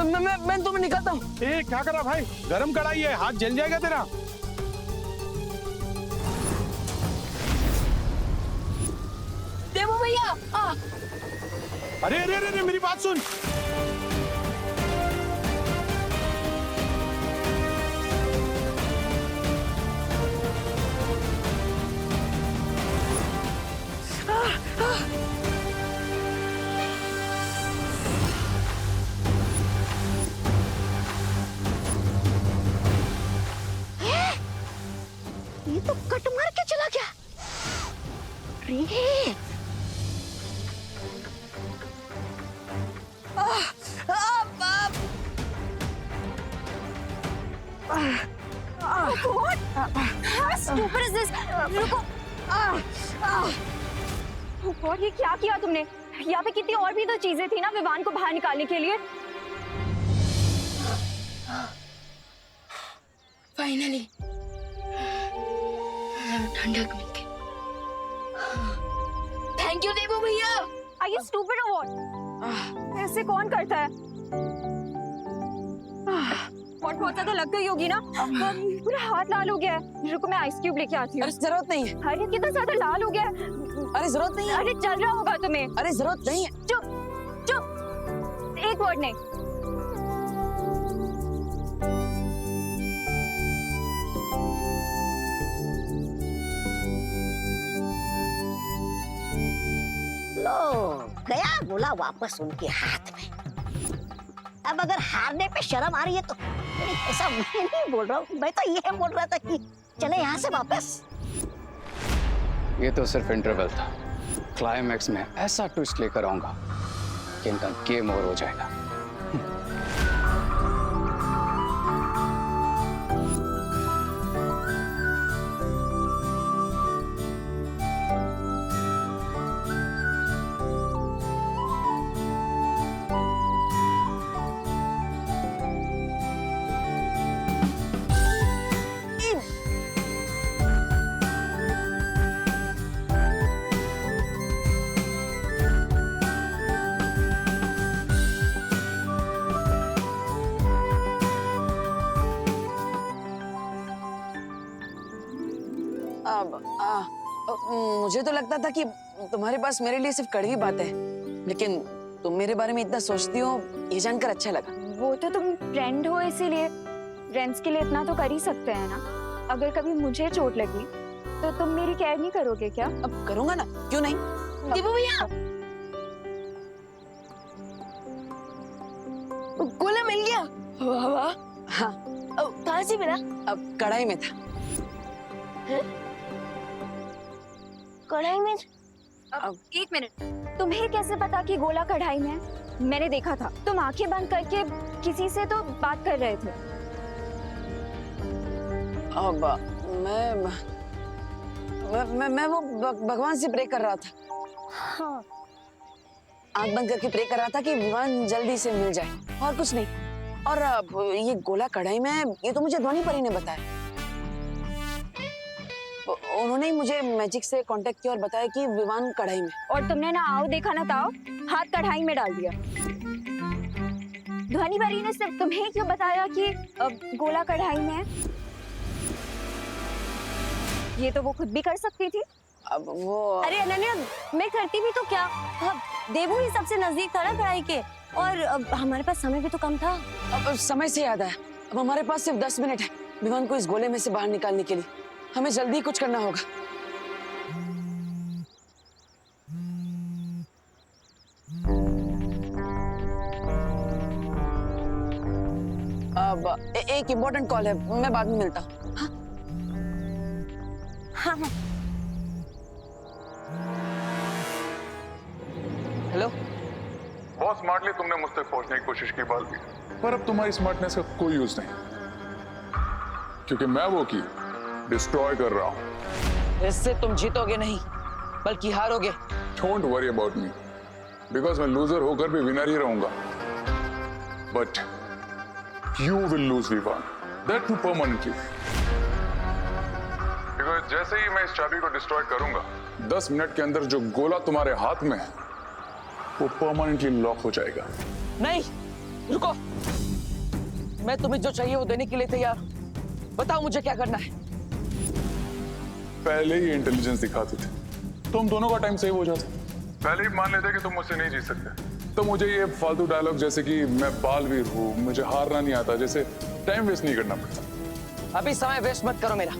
मैं तुम्हें निकालता हूँ। ए क्या करा भाई, गरम कढ़ाई है, हाथ जल जाएगा तेरा। देवू भैया अरे अरे अरे मेरी बात सुन। ये तो कट मार के चला गया। रे Stupid is this? रुको। और ये क्या किया तुमने? यहाँ पे कितनी और भी तो चीजें थी ना विवान को बाहर निकालने के लिए। फाइनली ठंडक मिल गई। थैंक यू देवू भैया। Are you stupid or what? ऐसे कौन करता है? बहुत ज्यादा लग गई होगी ना। पूरा हाथ लाल हो गया है। रुको मैं आइस क्यूब लेके आती हूँ। अरे जरूरत नहीं है। अरे कितना ज्यादा लाल हो गया है। अरे जरूरत नहीं है। अरे चल रहा होगा तुम्हें। अरे जरूरत नहीं है। चुप चुप, एक वर्ड नहीं। लो गया गोला वापस उनके हाथ में। अब अगर हारने पे शर्म आ रही है तो ऐसा मैं नहीं बोल रहा हूँ, मैं तो ये बोल रहा था कि चले यहाँ से वापस। ये तो सिर्फ इंटरवल था। क्लाइमैक्स में ऐसा ट्विस्ट लेकर आऊंगा कि इनका गेम ओवर हो जाएगा। मुझे तो लगता था कि तुम्हारे पास मेरे लिए सिर्फ कड़वी बातें हैं, लेकिन तुम मेरे बारे में इतना सोचती हो, ये जानकर अच्छा लगा। वो तो तुम फ्रेंड हो, इसीलिए फ्रेंड्स के लिए इतना तो कर ही सकते हैं ना। अगर कभी मुझे चोट लगी तो तुम मेरी केयर नहीं करोगे क्या? अब करूंगा ना, क्यों नहीं। देवू भैया गोला मिल गया। वाह वाह। हाँ, कहाँ से मिला? अब कढ़ाई में था। कढ़ाई में? अब एक मिनट, तुम्हें कैसे पता कि गोला कढ़ाई में है? मैंने देखा था, तुम आंखें बंद करके किसी से तो बात कर रहे थे। अब मैं वो भगवान से प्रे कर रहा था। हाँ। आंख बंद करके प्रे कर रहा था कि विवान जल्दी से मिल जाए, और कुछ नहीं। और ये गोला कढ़ाई में है, ये तो मुझे ध्वनि परी ने बताया। उन्होंने ही मुझे मैजिक से कांटेक्ट किया और बताया कि विवान कढ़ाई में। और तुमने ना आओ देखा ना ताओ, हाथ कढ़ाई में डाल दिया। ध्वनि परी ने सिर्फ तुम्हें क्यों बताया कि गोला कढ़ाई में है? ये तो वो खुद भी कर सकती थी। अब वो अरे अनन्या, मैं करती भी तो क्या? देवू ही सबसे नजदीक था ना कढ़ाई के, और हमारे पास समय भी तो कम था। अब समय से याद आया, अब हमारे पास सिर्फ 10 मिनट है विवान को इस गोले में से बाहर निकालने के लिए। हमें जल्दी कुछ करना होगा। अब एक इम्पोर्टेंट कॉल है, मैं बाद में मिलता हूँ। हाँ हाँ। हेलो। बहुत स्मार्टली तुमने मुझ तक पहुंचने की कोशिश की बालवी, पर अब तुम्हारी स्मार्टनेस का कोई यूज नहीं, क्योंकि मैं वो की डिस्ट्रॉय कर रहा हूं। इससे तुम जीतोगे नहीं बल्कि हारोगे। Don't worry about me, because मैं लूजर होकर भी विनर ही रहूंगा। But you will lose Vivaan, that too permanently. Because जैसे ही मैं इस चाबी को डिस्ट्रॉय करूंगा, 10 मिनट के अंदर जो गोला तुम्हारे हाथ में है वो परमानेंटली लॉक हो जाएगा। नहीं, रुको, मैं तुम्हें जो चाहिए वो देने के लिए तैयार हूं। बताओ मुझे क्या करना है। पहले ही इंटेलिजेंस दिखाते थे तो हम दोनों का टाइम सेव हो जाता। पहले ही मान लेते कि तुम मुझसे नहीं जीत सकते, तो मुझे ये फालतू डायलॉग जैसे कि मैं बालवीर हूँ, मुझे हारना नहीं आता, जैसे टाइम वेस्ट नहीं करना पड़ता। अभी समय वेस्ट मत करो मेरा।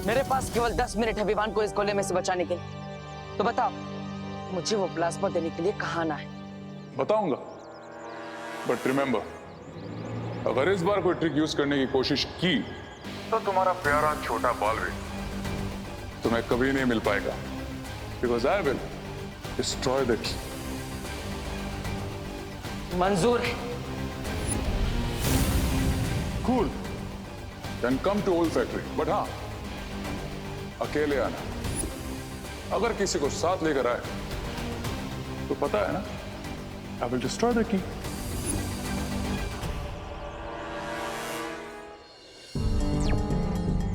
मेरे पास केवल 10 मिनट है विवान को इस गोले में से बचाने के लिए। तो बताओ मुझे वो प्लाज्मा देने के लिए कहाँ आना है। बताऊंगा, बट रिमेंबर, अगर इस बार कोई ट्रिक यूज करने की कोशिश की तो तुम्हारा प्यारा छोटा बालवीर तुम्हें कभी नहीं मिल पाएगा, because I will destroy the key. मंजूर है। Cool, then come to old factory, but हाँ अकेले आना। अगर किसी को साथ लेकर आए तो पता है ना, आई विल डिस्ट्रॉय द की।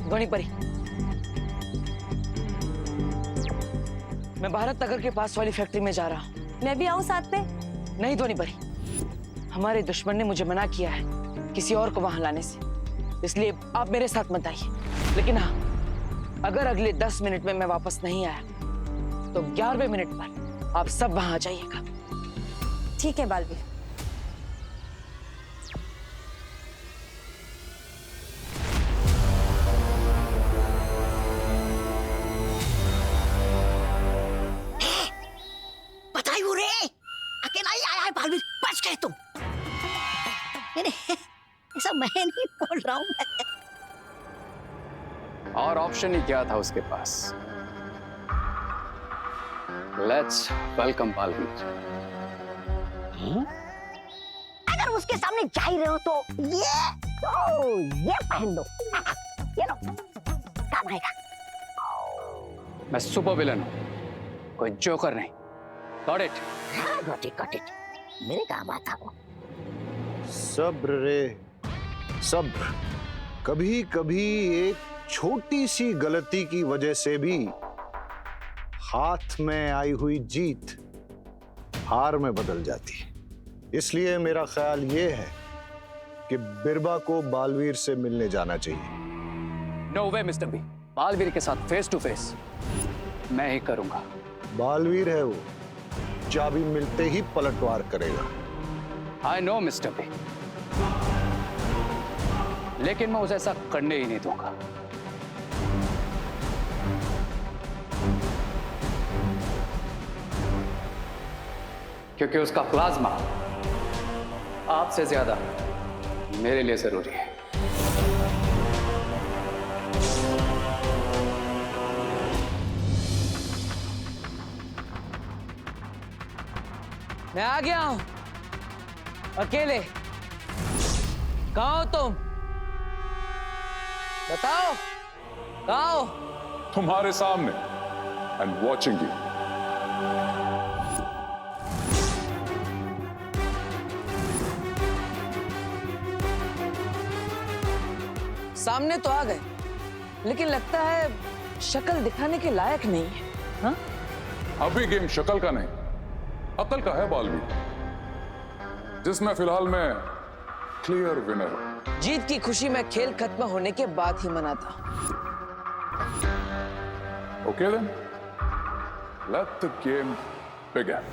ध्वनि परी, मैं भारत नगर के पास वाली फैक्ट्री में जा रहा हूँ। मैं भी आऊँ साथ में? नहीं ध्वनि परी, हमारे दुश्मन ने मुझे मना किया है किसी और को वहां लाने से, इसलिए आप मेरे साथ मत आइए। लेकिन हाँ, अगर अगले 10 मिनट में मैं वापस नहीं आया तो 11वें मिनट पर आप सब वहां आ जाइएगा। ठीक है बालवीर। बताइए रे, अकेला ही आया है बालवीर, बच गए तुम। नहीं, ऐसा मैं नहीं बोल रहा हूँ। और ऑप्शन ही क्या था उसके पास। Let's welcome Baalveer. अगर उसके सामने जा ही रहे हो तो ये पहन लो। ये लो, काम आएगा। मैं सुपर विलन हूं, कोई जोकर नहीं। Got it? Got it. मेरे काम आता वो। सब्र रे सब्र। कभी कभी एक छोटी सी गलती की वजह से भी हाथ में आई हुई जीत हार में बदल जाती है। इसलिए मेरा ख्याल ये है कि बिरबा को बालवीर से मिलने जाना चाहिए। नो वे मिस्टर बी, बालवीर के साथ फेस टू फेस मैं ही करूंगा। बालवीर है वो, चाबी मिलते ही पलटवार करेगा। आई नो मिस्टर बी, लेकिन मैं उसे ऐसा करने ही नहीं दूंगा। क्योंकि उसका प्लाज्मा आपसे ज्यादा मेरे लिए जरूरी है। मैं आ गया हूं, अकेले। कहाँ हो तुम? बताओ कहाँ हो? तुम्हारे सामने, एंड वॉचिंग यू। सामने तो आ गए, लेकिन लगता है शक्ल दिखाने के लायक नहीं है। हाँ? अभी गेम शक्ल का नहीं, अकल का है बालवीर, जिसमें फिलहाल मैं क्लियर विनर हूं। जीत की खुशी में खेल खत्म होने के बाद ही मनाता। Okay then, let the game begin.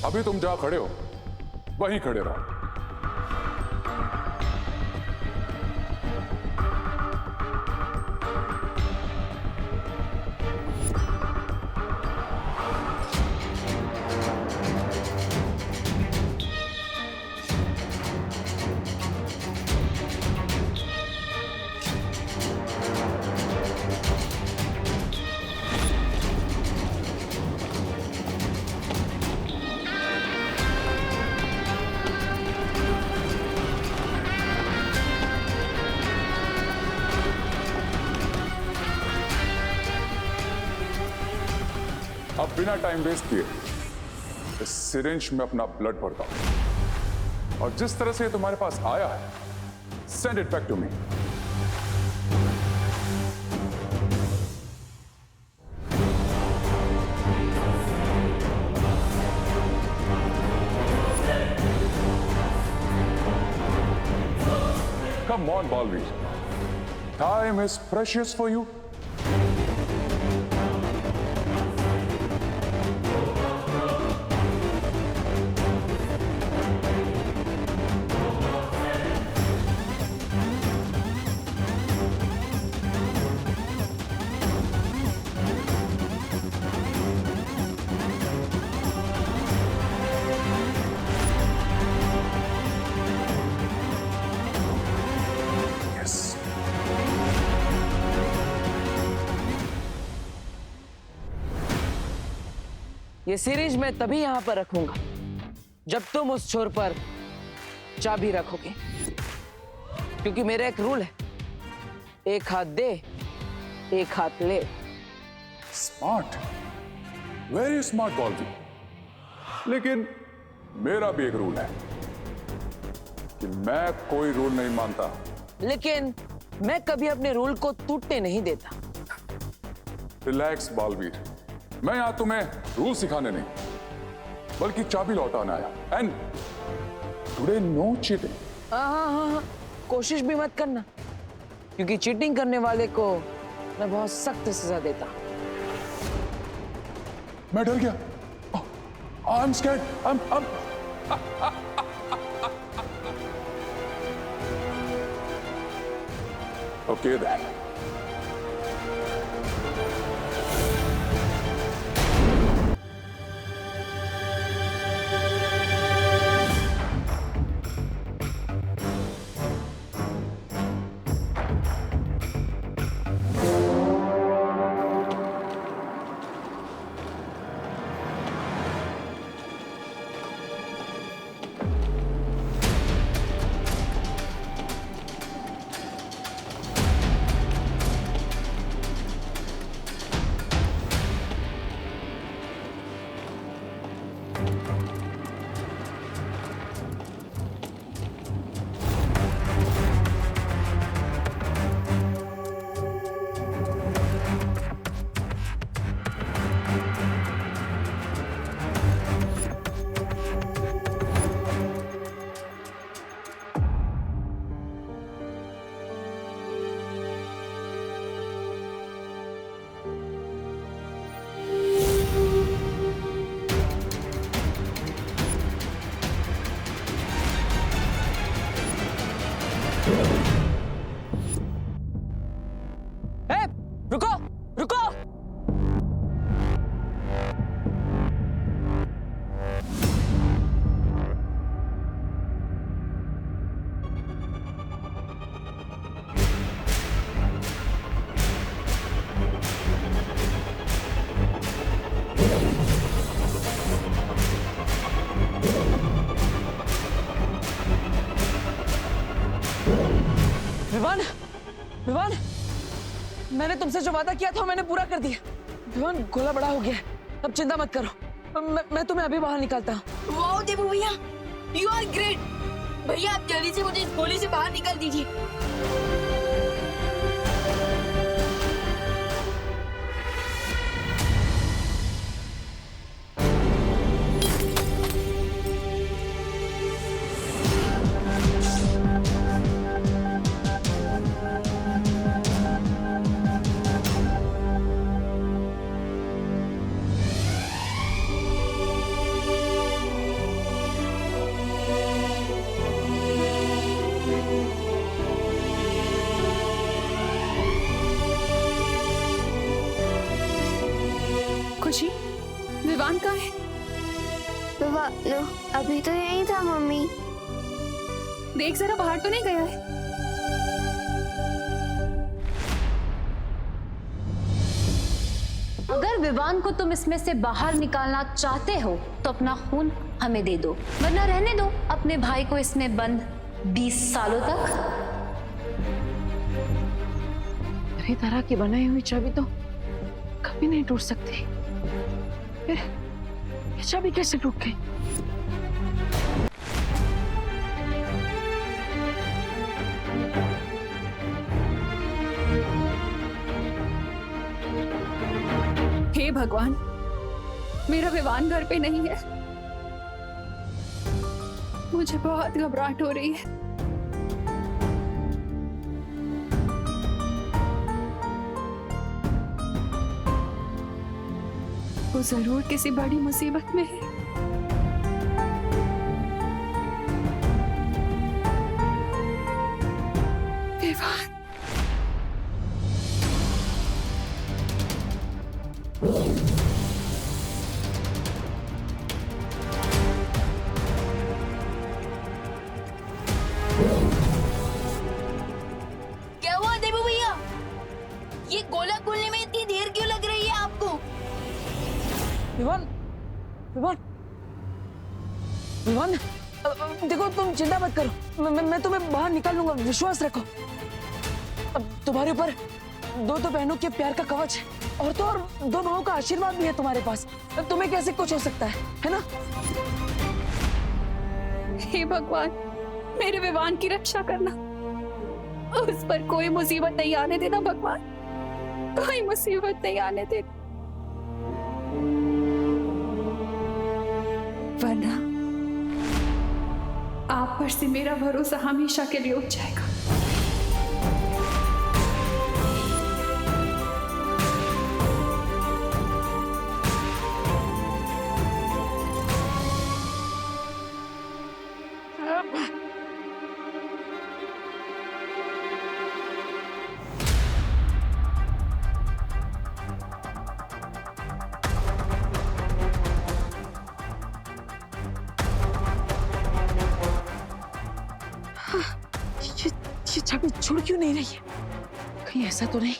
अभी तुम जहां खड़े हो वहीं खड़े रहो। अब बिना टाइम वेस्ट किए इस सिरिंज में अपना ब्लड भरता हूं, और जिस तरह से ये तुम्हारे पास आया है, send it back to me. Come on, Balveer. Time is precious for you. Yes. ये सीरीज मैं तभी यहां पर रखूंगा जब तुम उस छोर पर चाबी रखोगे, क्योंकि मेरा एक रूल है, एक हाथ दे एक हाथ ले। Smart, very smart Baalveer. लेकिन मेरा भी एक रूल है कि मैं कोई रूल नहीं मानता। लेकिन मैं कभी अपने रूल को टूटने नहीं देता। रिलैक्स बॉलवीर, मैं यहां तुम्हें रूल सिखाने नहीं बल्कि चाबी लौटाने आया। And today no cheating. हाँ, कोशिश भी मत करना, क्योंकि चीटिंग करने वाले को मैं बहुत सख्त सजा देता। मैं डर गया। I am scared. I'm... Okay then. रुको रुको। विवान, विवान, मैंने तुमसे जो वादा किया था मैंने पूरा कर दिया। विवान, गोला बड़ा हो गया है, अब चिंता मत करो। मैं तुम्हें अभी बाहर निकालता हूँ। वाओ देबू भैया, यू आर ग्रेट। भैया आप जल्दी से मुझे इस गोली से बाहर निकाल दीजिए। खुशी, विवान कहाँ है? अभी तो यही था मम्मी। देख जरा, बाहर तो नहीं गया है? अगर विवान को तुम इसमें से बाहर निकालना चाहते हो तो अपना खून हमें दे दो, वरना रहने दो अपने भाई को इसमें बंद 20 सालों तक। मेरी तरह की बनाई हुई चाबी तो कभी नहीं टूट सकती। फिर ये चाबी कैसे टूट गई? हे भगवान, मेरा विवान घर पे नहीं है। मुझे बहुत घबराहट हो रही है। वो जरूर किसी बड़ी मुसीबत में है। विवान, क्या हुआ देबू भैया? ये गोला खोलने में इतनी देर क्यों लग रही है आपको? विवान, विवान, विवान, देखो तुम चिंता मत करो, मैं तुम्हें बाहर निकाल लूंगा, विश्वास रखो। अब तुम्हारे ऊपर दो बहनों के प्यार का कवच है, और तो और दो भाइयों का आशीर्वाद भी है तुम्हारे पास। तुम्हें कैसे कुछ हो सकता है ना? हे भगवान, मेरे विवान की रक्षा करना, उस पर कोई मुसीबत नहीं आने देना भगवान, कोई मुसीबत नहीं आने देना, वरना आप पर से मेरा भरोसा हमेशा के लिए उठ जाएगा। ये छवि छुड़ क्यों नहीं रही है? कहीं ऐसा तो नहीं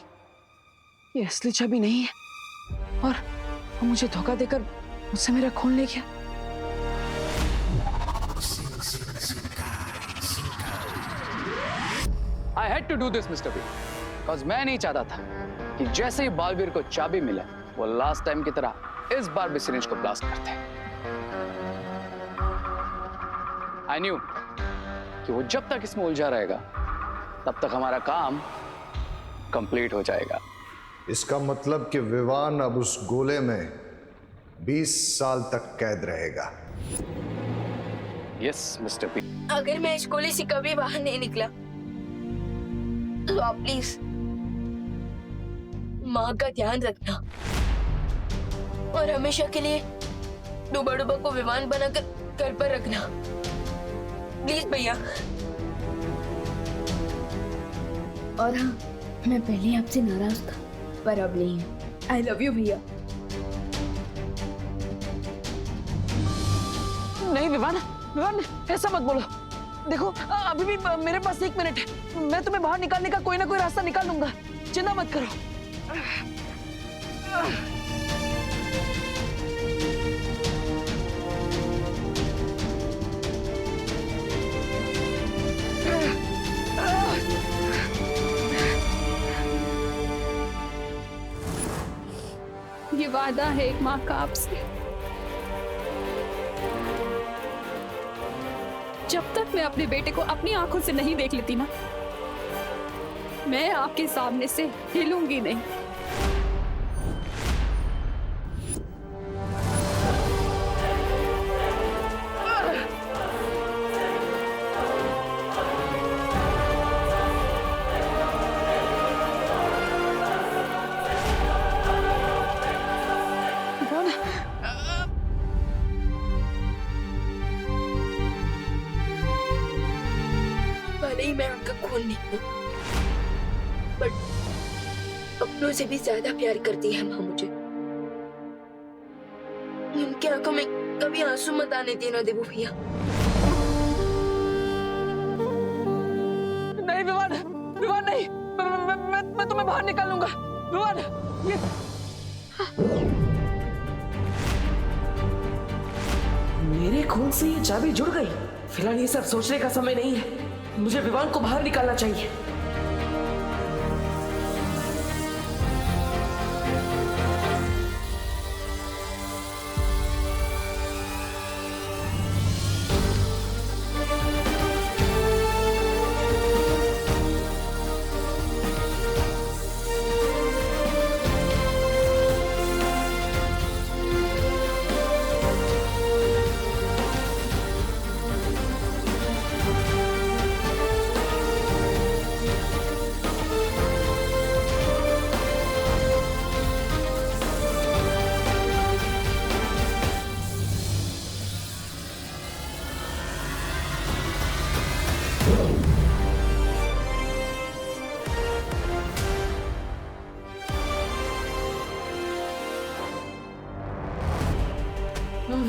ये असली छवि नहीं है और वो मुझे धोखा देकर मुझसे मेरा खून ले गया? I had to do this, Mr. B, because मैं नहीं चाहता था कि जैसे ही बालवीर को चाबी मिले वो लास्ट टाइम की तरह इस बार भी सिरिंज को ब्लास्ट करते। I knew कि वो जब तक इसमें उलझा रहेगा तब तक हमारा काम कंप्लीट हो जाएगा। इसका मतलब कि विवान अब उस गोले में 20 साल तक कैद रहेगा। Yes mister P. अगर मैं इस गोले से कभी बाहर नहीं निकला तो आप प्लीज माँ का ध्यान रखना और हमेशा के लिए डूबा डूबा को विमान बनाकर घर पर रखना, प्लीज भैया। और हाँ, मैं पहले आपसे नाराज था पर अब नहीं हूँ। आई लव यू भैया। नहीं विवान, विवान ऐसा मत बोलो। देखो अभी भी मेरे पास 1 मिनट है, मैं तुम्हें बाहर निकालने का कोई ना कोई रास्ता निकाल लूंगा, चिंता मत करो। ये वादा है एक माँ का आपसे, जब तक मैं अपने बेटे को अपनी आंखों से नहीं देख लेती ना, मैं आपके सामने से हिलूंगी नहीं। भले ही मैं उनका खून नहीं हूँ, बट अपनों से भी ज्यादा प्यार करती है माँ मुझे। उनकी आंखों में कभी आंसू मत आने देना देबू भैया। नहीं विवान, विवान नहीं, मैं तुम्हें बाहर निकाल लूंगा। विवान ये मेरे खून से ये चाबी जुड़ गई। फिलहाल ये सब सोचने का समय नहीं है, मुझे विवान को बाहर निकालना चाहिए।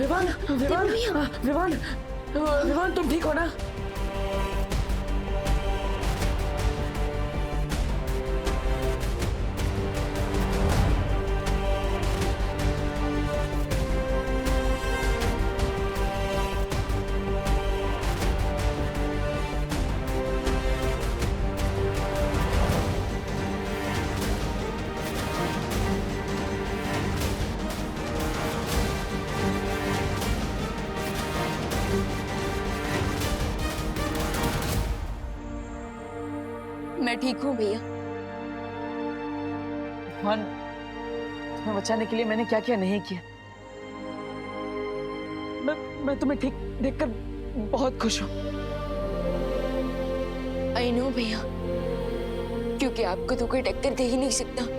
विवान विवान विवान विवान तुम ठीक हो ना? मैं ठीक हूँ भैया। मान, तुम्हें बचाने के लिए मैंने क्या क्या नहीं किया। मैं तुम्हें ठीक देखकर बहुत खुश हूँ। आई नो भैया, क्योंकि आपको तो कोई टक्कर दे ही नहीं सकता।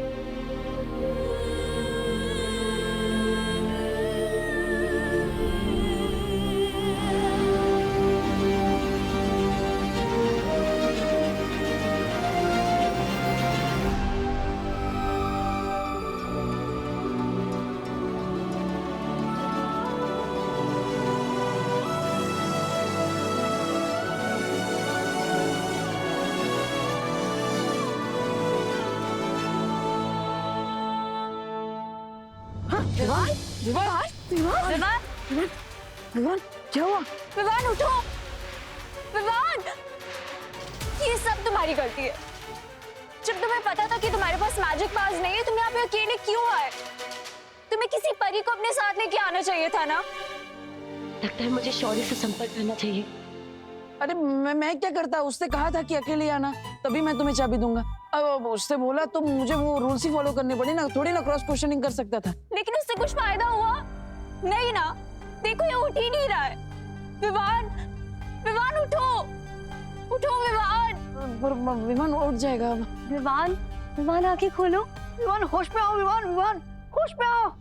विवान, विवान, विवान, विवान, क्या हुआ? विवान उठो, विवान, ये सब तुम्हारी गलती है। जब तुम्हें पता था कि तुम्हारे पास मैजिक पास नहीं है, तुम यहाँ पे अकेले क्यों आए? तुम्हें किसी परी को अपने साथ लेके आना चाहिए था ना। लगता है मुझे शौर्य से संपर्क करना चाहिए। अरे मैं क्या करता, उससे कहा था कि अकेले आना, तभी मैं तुम्हें चाबी दूंगा। अब उससे बोला तो मुझे वो रूल्स ही फॉलो करने पड़े ना, थोड़ी ना क्रॉस क्वेश्चनिंग कर सकता था। लेकिन उससे कुछ फायदा हुआ नहीं ना। देखो ये उठ ही नहीं रहा है। विवान, विवान उठो, उठो विवान। विमान उठ जाएगा। विवान, विवान आंखें खोलो। विवान होश में आओ, विवान, विवान होश में आओ।